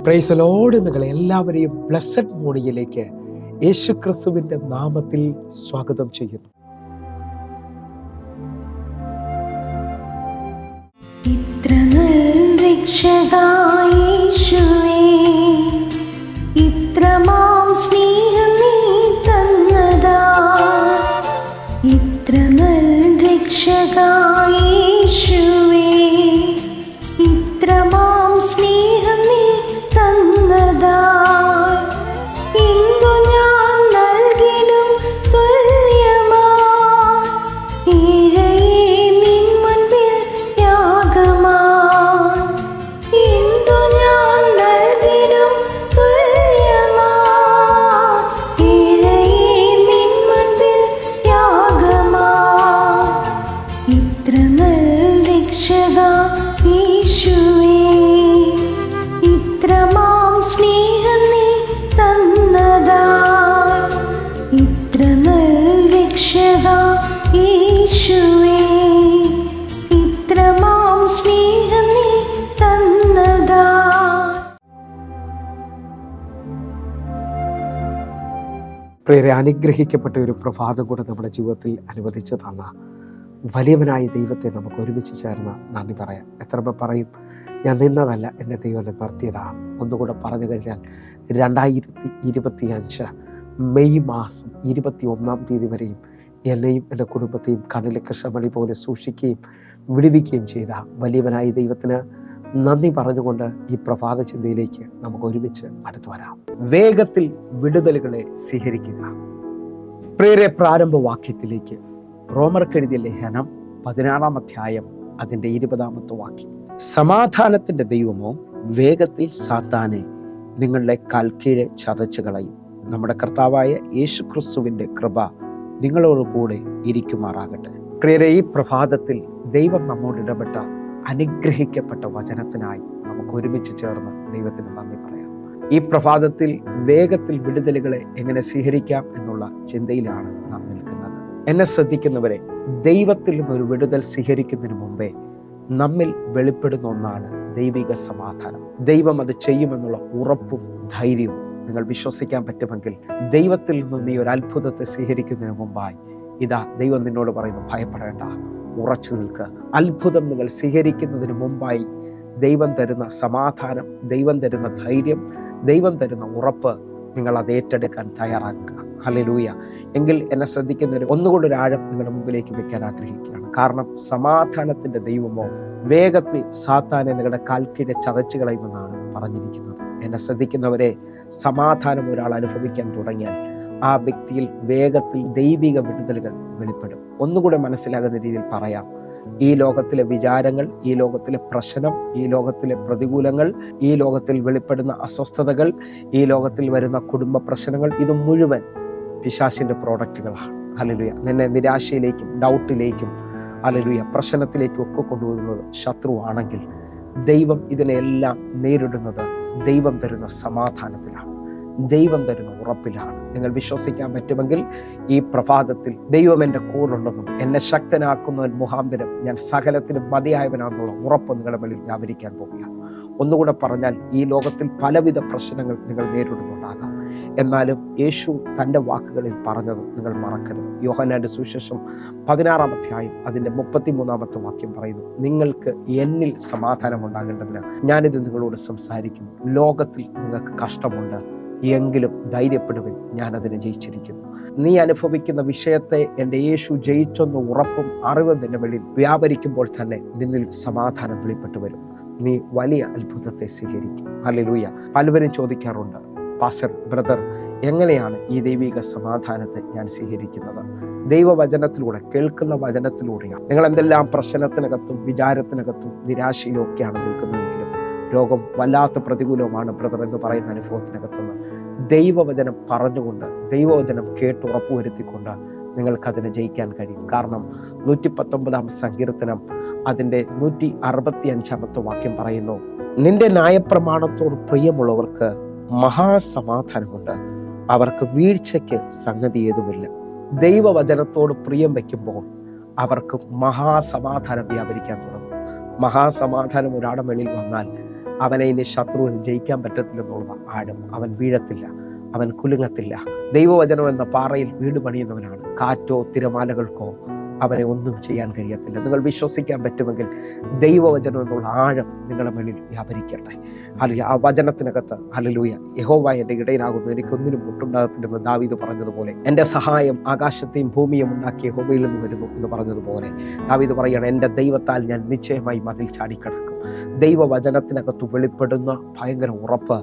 Praise the Lord. നിങ്ങളെ എല്ലാവരെയും blessed മോർണിംഗിലേക്ക് യേശു ക്രിസ്തുവിൻ്റെ നാമത്തിൽ സ്വാഗതം ചെയ്യുന്നു. ഇത്ര നല്ല രക്ഷകനായ യേശുവേ, ഇത്രമാം സ്നേഹം നീ തന്നതാ. ഇത്ര നല്ല രക്ഷകനായ യേശുവേ, ഇത്രമാം സ്നേഹം നീ തന്നതാ. എന്തു ഞാൻ നൽകിടും തുല്യമാ, ഏഴയേ നിൻ മുൻപിൽ യാഗമാ. എന്തു ഞാൻ നൽകിടും തുല്യമാ, ഏഴയേ നിൻ മുൻപിൽ യാഗമാ. ഇത്ര നല്ല രക്ഷക യേശുവേ, ഇത്രമാം സ്നേഹം നീ തന്നതാ. ഇത്ര നല്ല രക്ഷക യേശുവേ, ഇത്രമാം സ്നേഹം നീ തന്നതാ. പ്രിയരെ, അനുഗ്രഹിക്കപ്പെട്ട ഒരു പ്രഭാതം കൂടെ നമ്മുടെ ജീവിതത്തിൽ അനുവദിച്ചു തന്ന വലിയവനായ ദൈവത്തെ നമുക്ക് ഒരുമിച്ച് ചേർന്ന് നന്ദി പറയാം. എത്ര പേർ പറയും, ഞാൻ നിന്നതല്ല, എൻ്റെ ദൈവം എന്നെ നിർത്തിയതാണ്? ഒന്നുകൂടെ പറഞ്ഞു കഴിഞ്ഞാൽ 2025 മെയ് മാസം 21 വരെയും എന്നെയും എൻ്റെ കുടുംബത്തെയും കണ്ണിലെ കൃഷ്ണമണി പോലെ സൂക്ഷിക്കുകയും വിടുവിക്കുകയും ചെയ്ത വലിയവനായ ദൈവത്തിന് നന്ദി പറഞ്ഞുകൊണ്ട് ഈ പ്രഭാത ചിന്തയിലേക്ക് നമുക്ക് ഒരുമിച്ച് അടുത്തു വരാം. വേഗത്തിൽ വിടുതലുകളെ സ്വീകരിക്കുക. പ്രിയരെ, പ്രാരംഭ വാക്യത്തിലേക്ക് റോമർക്കെഴുതിയ ലേഖനം 16 അധ്യായം അതിൻ്റെ 20 വാക്യം. സമാധാനത്തിൻ്റെ ദൈവമോ വേഗത്തിൽ സാത്താനെ നിങ്ങളുടെ കാൽക്കീഴെ ചതച്ചു കളയും. നമ്മുടെ കർത്താവായ യേശു ക്രിസ്തുവിൻ്റെ കൃപ നിങ്ങളോട് കൂടെ ഇരിക്കുമാറാകട്ടെ. പ്രിയരെ, ഈ പ്രഭാതത്തിൽ ദൈവം നമ്മോട് ഇടപെട്ട അനുഗ്രഹിക്കപ്പെട്ട വചനത്തിനായി നമുക്ക് ഒരുമിച്ച് ചേർന്ന് ദൈവത്തിന് നന്ദി പറയാം. ഈ പ്രഭാതത്തിൽ വേഗത്തിൽ വിടുതലുകളെ എങ്ങനെ സ്വീകരിക്കാം എന്നുള്ള ചിന്തയിലാണ് നാം നിൽക്കുന്നത്. എന്നെ ശ്രദ്ധിക്കുന്നവരെ, ദൈവത്തിൽ നിന്നൊരു വിടുതൽ സ്വീകരിക്കുന്നതിന് മുമ്പേ നമ്മിൽ വെളിപ്പെടുന്ന ഒന്നാണ് ദൈവിക സമാധാനം. ദൈവം അത് ചെയ്യുമെന്നുള്ള ഉറപ്പും ധൈര്യവും നിങ്ങൾ വിശ്വസിക്കാൻ പറ്റുമെങ്കിൽ, ദൈവത്തിൽ നിന്ന് നീ ഒരു അത്ഭുതത്തെ സ്വീകരിക്കുന്നതിന് മുമ്പായി ഇതാ ദൈവം നിന്നോട് പറയുന്നു, ഭയപ്പെടേണ്ട, ഉറച്ചു നിൽക്കുക. അത്ഭുതം നിങ്ങൾ സ്വീകരിക്കുന്നതിന് മുമ്പായി ദൈവം തരുന്ന സമാധാനം, ദൈവം തരുന്ന ധൈര്യം, ദൈവം തരുന്ന ഉറപ്പ്, നിങ്ങൾ അത് ഏറ്റെടുക്കാൻ തയ്യാറാകുക. ഹല്ലേലൂയ. എങ്കിൽ എന്നെ ശ്രദ്ധിക്കുന്നവർ, ഒന്നുകൂടെ ഒരു ആഴം നിങ്ങളുടെ മുമ്പിലേക്ക് വെക്കാൻ ആഗ്രഹിക്കുകയാണ്. കാരണം സമാധാനത്തിൻ്റെ ദൈവമോ വേഗത്തിൽ സാത്താനെ നിങ്ങളുടെ കാൽക്കീഴെ ചതച്ചു കളയുമെന്നാണ് പറഞ്ഞിരിക്കുന്നത്. എന്നെ ശ്രദ്ധിക്കുന്നവരെ, സമാധാനം ഒരാൾ അനുഭവിക്കാൻ തുടങ്ങിയാൽ ആ വ്യക്തിയിൽ വേഗത്തിൽ ദൈവിക വിടുതലുകൾ വെളിപ്പെടും. ഒന്നുകൂടെ മനസ്സിലാകുന്ന രീതിയിൽ പറയാം, ഈ ലോകത്തിലെ വിചാരങ്ങൾ, ഈ ലോകത്തിലെ പ്രശ്നം, ഈ ലോകത്തിലെ പ്രതികൂലങ്ങൾ, ഈ ലോകത്തിൽ വെളിപ്പെടുന്ന അസ്വസ്ഥതകൾ, ഈ ലോകത്തിൽ വരുന്ന കുടുംബ പ്രശ്നങ്ങൾ, ഇത് മുഴുവൻ പിശാചിന്റെ പ്രോഡക്റ്റുകളാണ്. ഹല്ലേലൂയ. നിന്നെ നിരാശയിലേക്കും ഡൗട്ടിലേക്കും ഹല്ലേലൂയ പ്രശ്നത്തിലേക്കും ഒക്കെ കൊണ്ടുവരുന്നത് ശത്രുവാണെങ്കിൽ, ദൈവം ഇതിനെല്ലാം നേരിടുന്നത് ദൈവം തരുന്ന സമാധാനത്തിലാണ്, ദൈവം തരുന്ന ഉറപ്പിലാണ്. നിങ്ങൾ വിശ്വസിക്കാൻ പറ്റുമെങ്കിൽ ഈ പ്രഭാതത്തിൽ ദൈവം എൻ്റെ കൂടെയുണ്ടെന്നും എന്നെ ശക്തനാക്കുന്നവൻ മുഖാന്തരം ഞാൻ സകലത്തിനും മതിയായവനാണെന്നുള്ള ഉറപ്പ് നിങ്ങളുടെ മേലിൽ വ്യാപരിക്കാൻ പോവുകയാണ്. ഒന്നുകൂടെ പറഞ്ഞാൽ, ഈ ലോകത്തിൽ പലവിധ പ്രശ്നങ്ങൾ നിങ്ങൾ നേരിടുന്നുണ്ടാകാം. എന്നാലും യേശു തൻ്റെ വാക്കുകളിൽ പറഞ്ഞത് നിങ്ങൾ മറക്കരുത്. യോഹന്നാന്റെ സുവിശേഷം 16 അധ്യായം അതിൻ്റെ 33 വാക്യം പറയുന്നു, നിങ്ങൾക്ക് എന്നിൽ സമാധാനം ഉണ്ടാകേണ്ടതിന് ഞാനിത് നിങ്ങളോട് സംസാരിക്കുന്നു. ലോകത്തിൽ നിങ്ങൾക്ക് കഷ്ടമുണ്ട്, എങ്കിലും ധൈര്യപ്പെടുവിൻ, ഞാനതിനെ ജയിച്ചിരിക്കുന്നു. നീ അനുഭവിക്കുന്ന വിഷയത്തെ എൻ്റെ യേശു ജയിച്ചെന്ന ഉറപ്പും അറിവും നിന്റെ വെളിയിൽ വ്യാപരിക്കുമ്പോൾ തന്നെ നിന്നിൽ സമാധാനം വെളിപ്പെട്ടു വരും. നീ വലിയ അത്ഭുതത്തെ സ്വീകരിക്കും. ഹല്ലേലൂയ. പലവരും ചോദിക്കാറുണ്ട്, പാസ്റ്റർ ബ്രദർ, എങ്ങനെയാണ് ഈ ദൈവിക സമാധാനത്തെ ഞാൻ സ്വീകരിക്കുന്നത്? ദൈവവചനത്തിലൂടെ, കേൾക്കുന്ന വചനത്തിലൂടെയാണ്. നിങ്ങൾ എന്തെല്ലാം പ്രശ്നത്തിനകത്തും വിചാരത്തിനകത്തും നിരാശയിലും ഒക്കെയാണ് നിൽക്കുന്നതെങ്കിലും, രോഗം വല്ലാത്ത പ്രതികൂലമാണ് ബ്രദർ എന്ന് പറയുന്ന അനുഭവത്തിനകത്തുനിന്ന് ദൈവവചനം പറഞ്ഞുകൊണ്ട്, ദൈവവചനം കേട്ട് ഉറപ്പുവരുത്തിക്കൊണ്ട് നിങ്ങൾക്കതിനെ ജയിക്കാൻ കഴിയും. കാരണം 119 സങ്കീർത്തനം അതിൻ്റെ 165 വാക്യം പറയുന്നു, നിന്റെ ന്യായപ്രമാണത്തോട് പ്രിയമുള്ളവർക്ക് മഹാസമാധാനമുണ്ട്, അവർക്ക് വീഴ്ചയ്ക്ക് സംഗതി ഏതുമില്ല. ദൈവവചനത്തോട് പ്രിയം വയ്ക്കുമ്പോൾ അവർക്ക് മഹാസമാധാനം വ്യാപരിക്കാൻ തുടങ്ങും. മഹാസമാധാനം ഒരാളുടെ മേളിൽ വന്നാൽ അവനെ ഇനി ശത്രുവിന് ജയിക്കാൻ പറ്റത്തില്ലെന്നുള്ള ആഴം. അവൻ വീഴത്തില്ല, അവൻ കുലുങ്ങത്തില്ല. ദൈവവചനം എന്ന പാറയിൽ വീട് പണിയുന്നവനാണ്. കാറ്റോ തിരമാലകൾക്കോ അവനെ ഒന്നും ചെയ്യാൻ കഴിയത്തില്ല. നിങ്ങൾ വിശ്വസിക്കാൻ പറ്റുമെങ്കിൽ ദൈവവചനം എന്നുള്ള ആഴം നിങ്ങളുടെ മേളിൽ വ്യാപരിക്കട്ടെ. അല്ലെങ്കിൽ ആ വചനത്തിനകത്ത് ഹല്ലേലൂയ, യഹോവ എൻ്റെ ഇടയനാകുന്നു, എനിക്കൊന്നിനും മുട്ടുണ്ടാകത്തില്ലെന്ന് ദാവീദ് പറഞ്ഞതുപോലെ, എൻ്റെ സഹായം ആകാശത്തെയും ഭൂമിയും ഉണ്ടാക്കിയ യഹോവയിൽ നിന്ന് വരുന്നു എന്ന് പറഞ്ഞതുപോലെ ദാവീദ് പറയുകയാണ്, എൻ്റെ ദൈവത്താൽ ഞാൻ നിശ്ചയമായി മതിൽ ചാടിക്കടക്കും. ദൈവവചനത്തിനകത്ത് വെളിപ്പെടുന്ന ഭയങ്കര ഉറപ്പ്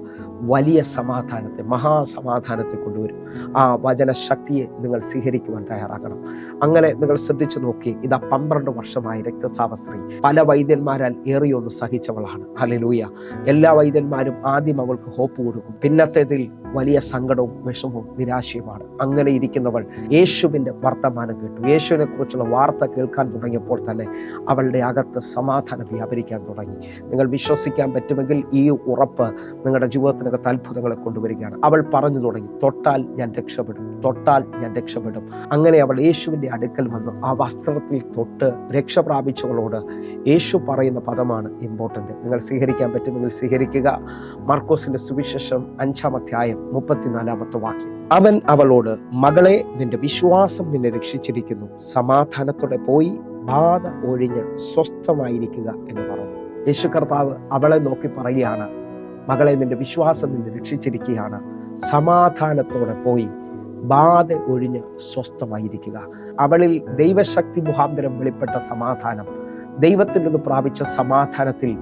വലിയ സമാധാനത്തെ, മഹാസമാധാനത്തെ കൊണ്ടുവരും. ആ വചന ശക്തിയെ നിങ്ങൾ സ്വീകരിക്കുവാൻ തയ്യാറാകണം. അങ്ങനെ നിങ്ങൾ ശ്രദ്ധിച്ചു നോക്കി, ഇതാ 12 വർഷമായി രക്തസ്രാവ സ്ത്രീ പല വൈദ്യന്മാരാൽ ഏറിയൊന്ന് സഹിച്ചവളാണ്. ഹല്ലേലൂയ. എല്ലാ വൈദ്യന്മാരും ആദ്യം അവൾക്ക് ഹോപ്പ് കൊടുക്കും, പിന്നത്തേതിൽ വലിയ സങ്കടവും വിഷമവും നിരാശയുമാണ്. അങ്ങനെ ഇരിക്കുന്നവൾ യേശുവിൻ്റെ വർത്തമാനം കേട്ടു. യേശുവിനെ കുറിച്ചുള്ള വാർത്ത കേൾക്കാൻ തുടങ്ങിയപ്പോൾ തന്നെ അവളുടെ അകത്ത് സമാധാനം വ്യാപരിക്കാൻ തുടങ്ങി. നിങ്ങൾ വിശ്വസിക്കാൻ പറ്റുമെങ്കിൽ ഈ ഉറപ്പ് നിങ്ങളുടെ ജീവിതത്തിനകത്ത് അത്ഭുതങ്ങളെ കൊണ്ടുവരികയാണ്. അവൾ പറഞ്ഞു തുടങ്ങി, തൊട്ടാൽ ഞാൻ രക്ഷപ്പെടും, തൊട്ടാൽ ഞാൻ രക്ഷപ്പെടും. അങ്ങനെ അവൾ യേശുവിൻ്റെ അടുക്കൽ വന്നു ആ വസ്ത്രത്തിൽ തൊട്ട് രക്ഷ പ്രാപിച്ചവളോട് യേശു പറയുന്ന പദമാണ് ഇമ്പോർട്ടൻ്റ്. നിങ്ങൾ സ്വീകരിക്കാൻ പറ്റുമെങ്കിൽ സ്വീകരിക്കുക. മാർക്കോസിന്റെ സുവിശേഷം 5-ാം അധ്യായം 34-ാമത്തെ വാക്യം. അവൻ അവളോട്, മകളെ, നിന്റെ വിശ്വാസം നിന്നെ രക്ഷിച്ചിരിക്കുന്നു, സമാധാനത്തോടെ പോയി ബാധ ഒഴിഞ്ഞ് സ്വസ്ഥമായിരിക്കുക എന്ന് പറഞ്ഞു. യേശു കർത്താവ് അവളെ നോക്കി പറയുകയാണ്, മകളെ, നിന്റെ വിശ്വാസം നിന്നെ രക്ഷിച്ചിരിക്കുകയാണ്, സമാധാനത്തോടെ പോയി ബാധ ഒഴിഞ്ഞ് സ്വസ്ഥമായിരിക്കുക. അവളിൽ ദൈവശക്തി മുഖാന്തരം വെളിപ്പെട്ട സമാധാനം, ദൈവത്തിൽ നിന്ന് പ്രാപിച്ച സമാധാനത്തിൽ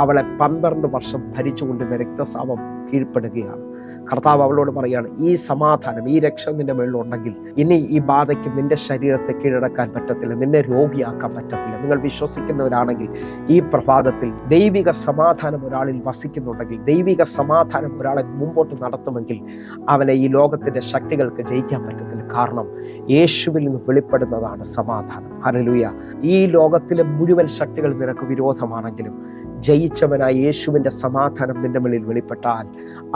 അവളെ 12 വർഷം ഭരിച്ചുകൊണ്ടിരുന്ന രക്തസ്രാവം കീഴ്പ്പെടുകയാണ്. കർത്താവ് അവളോട് പറയാണ്, ഈ സമാധാനം, ഈ രക്ഷ നിന്റെ മേളിലുണ്ടെങ്കിൽ ഇനി ഈ ബാധയ്ക്ക് നിന്റെ ശരീരത്തെ കീഴടക്കാൻ പറ്റത്തില്ല, നിന്നെ രോഗിയാക്കാൻ പറ്റത്തില്ല. നിങ്ങൾ വിശ്വസിക്കുന്നവരാണെങ്കിൽ ഈ പ്രഭാതത്തിൽ ദൈവിക സമാധാനം ഒരാളിൽ വസിക്കുന്നുണ്ടെങ്കിൽ, ദൈവിക സമാധാനം ഒരാളെ മുമ്പോട്ട് നടത്തുമെങ്കിൽ അവനെ ഈ ലോകത്തിന്റെ ശക്തികൾക്ക് ജയിക്കാൻ പറ്റത്തില്ല. കാരണം യേശുവിൽ നിന്ന് വെളിപ്പെടുന്നതാണ് സമാധാനം. ഹല്ലേലൂയ. ഈ ലോകത്തിലെ മുഴുവൻ ശക്തികൾ നിനക്ക് വിരോധമാണെങ്കിലും ജയിച്ചവനായ യേശുവിൻ്റെ സമാധാനം നിന്റെ മേളിൽ വെളിപ്പെട്ടാൽ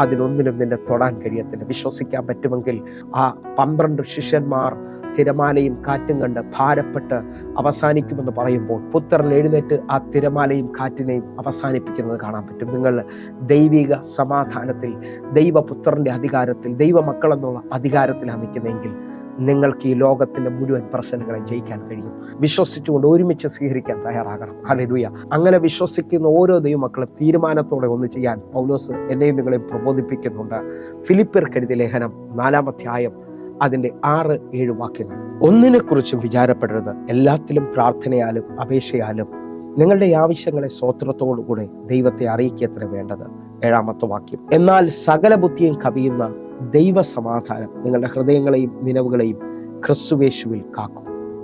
അതിനൊന്നിനും നിന്നെ തൊടാൻ കഴിയത്തില്ല. വിശ്വസിക്കാൻ പറ്റുമെങ്കിൽ ആ 12 ശിഷ്യന്മാർ തിരമാലയും കാറ്റും കണ്ട് ഭാരപ്പെട്ട് അവസാനിക്കുമെന്ന് പറയുമ്പോൾ പുത്രൻ എഴുന്നേറ്റ് ആ തിരമാലയും കാറ്റിനെയും അവസാനിപ്പിക്കുന്നത് കാണാൻ പറ്റും. നിങ്ങൾ ദൈവിക സമാധാനത്തിൽ, ദൈവപുത്രൻ്റെ അധികാരത്തിൽ, ദൈവമക്കളെന്നുള്ള അധികാരത്തിലാണ് നിൽക്കുന്നതെങ്കിൽ നിങ്ങൾക്ക് ഈ ലോകത്തിന്റെ മുഴുവൻ പ്രശ്നങ്ങളെ ജയിക്കാൻ കഴിയും. വിശ്വസിച്ചുകൊണ്ട് ഒരുമിച്ച് സ്വീകരിക്കാൻ തയ്യാറാകണം. ഹല്ലേലൂയ. അങ്ങനെ വിശ്വസിക്കുന്ന ഓരോ ദൈവമക്കളും തീരുമാനത്തോടെ ഒന്ന് ചെയ്യാൻ പൗലോസ് എന്നെയും നിങ്ങളെയും പ്രബോധിപ്പിക്കുന്നുണ്ട്. ഫിലിപ്പിയർക്ക് എഴുതിയ ലേഖനം 4-ാം അധ്യായം അതിൻ്റെ 6-7 വാക്യങ്ങൾ. ഒന്നിനെക്കുറിച്ചും വിചാരപ്പെടരുത്, എല്ലാത്തിലും പ്രാർത്ഥനയാലും അപേക്ഷയാലും നിങ്ങളുടെ ആവശ്യങ്ങളെ സ്തോത്രത്തോടുകൂടെ ദൈവത്തെ അറിയിക്കത്ര വേണ്ടത്. 7-ാമത്തെ വാക്യം. എന്നാൽ സകല ബുദ്ധിയും കവിയുന്ന ദൈവ സമാധാനം നിങ്ങളുടെ ഹൃദയങ്ങളെയും നിലവുകളെയും ക്രിസ്തുയേശുവിൽ കാക്കും.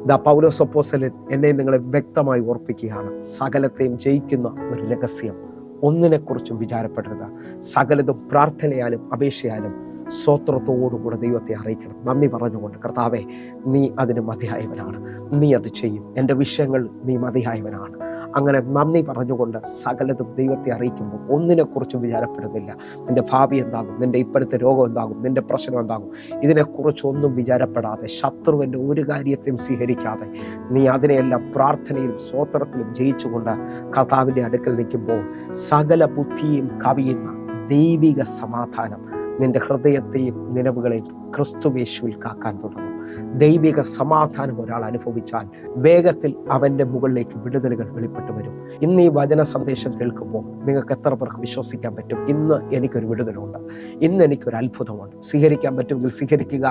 ദാ പൗലോസ് അപ്പോസ്തലൻ എന്നെ നിങ്ങളെ വ്യക്തമായി ഓർപ്പിക്കുകയാണ്. സകലത്തെയും ജയിക്കുന്ന ഒരു രഹസ്യം, ഒന്നിനെക്കുറിച്ചും വിചാരപ്പെടരുത്, സകലതും പ്രാർത്ഥനയാലും അപേക്ഷയാലും സ്തോത്രത്തോടുകൂടെ ദൈവത്തെ അറിയിക്കണം. നന്ദി പറഞ്ഞുകൊണ്ട്, കർത്താവേ, നീ അതിന് മതിയായവനാണ്, നീ അത് ചെയ്യും, എൻ്റെ വിഷയങ്ങൾ നീ മതിയായവനാണ്. അങ്ങനെ നന്ദി പറഞ്ഞുകൊണ്ട് സകലതും ദൈവത്തെ അറിയിക്കുമ്പോൾ ഒന്നിനെക്കുറിച്ചും വിചാരപ്പെടുന്നില്ല. നിൻ്റെ ഭാവി എന്താകും, നിൻ്റെ ഇപ്പോഴത്തെ രോഗം എന്താകും, നിൻ്റെ പ്രശ്നം എന്താകും, ഇതിനെക്കുറിച്ചൊന്നും വിചാരപ്പെടാതെ, ശത്രുവിൻ്റെ ഒരു കാര്യത്തെയും സ്വീകരിക്കാതെ നീ അതിനെയെല്ലാം പ്രാർത്ഥനയിലും സ്തോത്രത്തിലും ജയിച്ചുകൊണ്ട് കർത്താവിൻ്റെ അടുക്കൽ നിൽക്കുമ്പോൾ സകല ബുദ്ധിയും കവിയുന്ന ദൈവിക സമാധാനം നിന്റെ ഹൃദയത്തെയും നിലവുകളെയും ക്രിസ്തുയേശുവിൽ കാക്കാൻ തുടങ്ങും. ദൈവിക സമാധാനം ഒരാൾ അനുഭവിച്ചാൽ വേഗത്തിൽ അവൻ്റെ മുകളിലേക്ക് വിടുതലുകൾ വെളിപ്പെട്ടു വരും. ഇന്ന് ഈ വചന സന്ദേശം കേൾക്കുമ്പോൾ നിങ്ങൾക്ക് എത്ര പേർക്ക് വിശ്വസിക്കാൻ പറ്റും, ഇന്ന് എനിക്കൊരു വിടുതലുണ്ട്, ഇന്ന് എനിക്കൊരു അത്ഭുതമുണ്ട്? സ്വീകരിക്കാൻ പറ്റുമെങ്കിൽ സ്വീകരിക്കുക.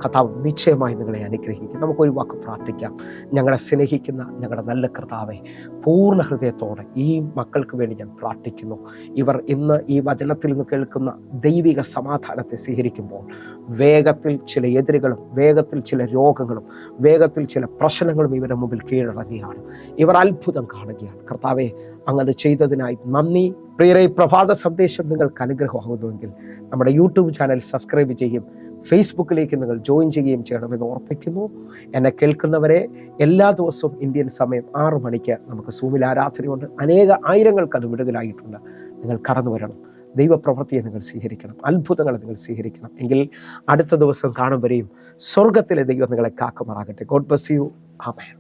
കർത്താവ് നിശ്ചയമായി നിങ്ങളെ അനുഗ്രഹിക്കും. നമുക്കൊരു വാക്ക് പ്രാർത്ഥിക്കാം. ഞങ്ങളെ സ്നേഹിക്കുന്ന ഞങ്ങളുടെ നല്ല കർത്താവെ, പൂർണ്ണ ഹൃദയത്തോടെ ഈ മക്കൾക്ക് വേണ്ടി ഞാൻ പ്രാർത്ഥിക്കുന്നു. ഇവർ ഇന്ന് ഈ വചനത്തിൽ നിന്ന് കേൾക്കുന്ന ദൈവിക സമാധാനത്തെ സ്വീകരിക്കുമ്പോൾ വേഗത്തിൽ ചില എതിരുകളും, വേഗത്തിൽ ചില രോഗങ്ങളും, വേഗത്തിൽ ചില പ്രശ്നങ്ങളും ഇവരുടെ മുമ്പിൽ കീഴടങ്ങുകയാണ്. ഇവർ അത്ഭുതം കാണുകയാണ്. കർത്താവെ, അങ്ങനെ ചെയ്തതിനായി നന്ദി. പ്രിയരെ, പ്രഭാത സന്ദേശം നിങ്ങൾക്ക് അനുഗ്രഹമാകുന്നുവെങ്കിൽ നമ്മുടെ യൂട്യൂബ് ചാനൽ സബ്സ്ക്രൈബ് ചെയ്യും, ഫേസ്ബുക്കിലേക്ക് നിങ്ങൾ ജോയിൻ ചെയ്യുകയും ചെയ്യണമെന്ന് ഓർപ്പിക്കുന്നു. എന്നെ കേൾക്കുന്നവരെ, എല്ലാ ദിവസവും ഇന്ത്യൻ സമയം 6 മണിക്ക് നമുക്ക് സൂമിൽ ആരാധനയുണ്ട്. ആയിരങ്ങൾക്ക് അത് വിടുതലായിട്ടുണ്ട്. നിങ്ങൾ കടന്നു വരണം. ദൈവപ്രവൃത്തിയെ നിങ്ങൾ സ്വീകരിക്കണം, അത്ഭുതങ്ങളെ നിങ്ങൾ സ്വീകരിക്കണം. എങ്കിൽ അടുത്ത ദിവസം കാണും വരെയും സ്വർഗത്തിലെ ദൈവം നിങ്ങളെ കാക്കുമാറാകട്ടെ. God bless you. ആമേൻ.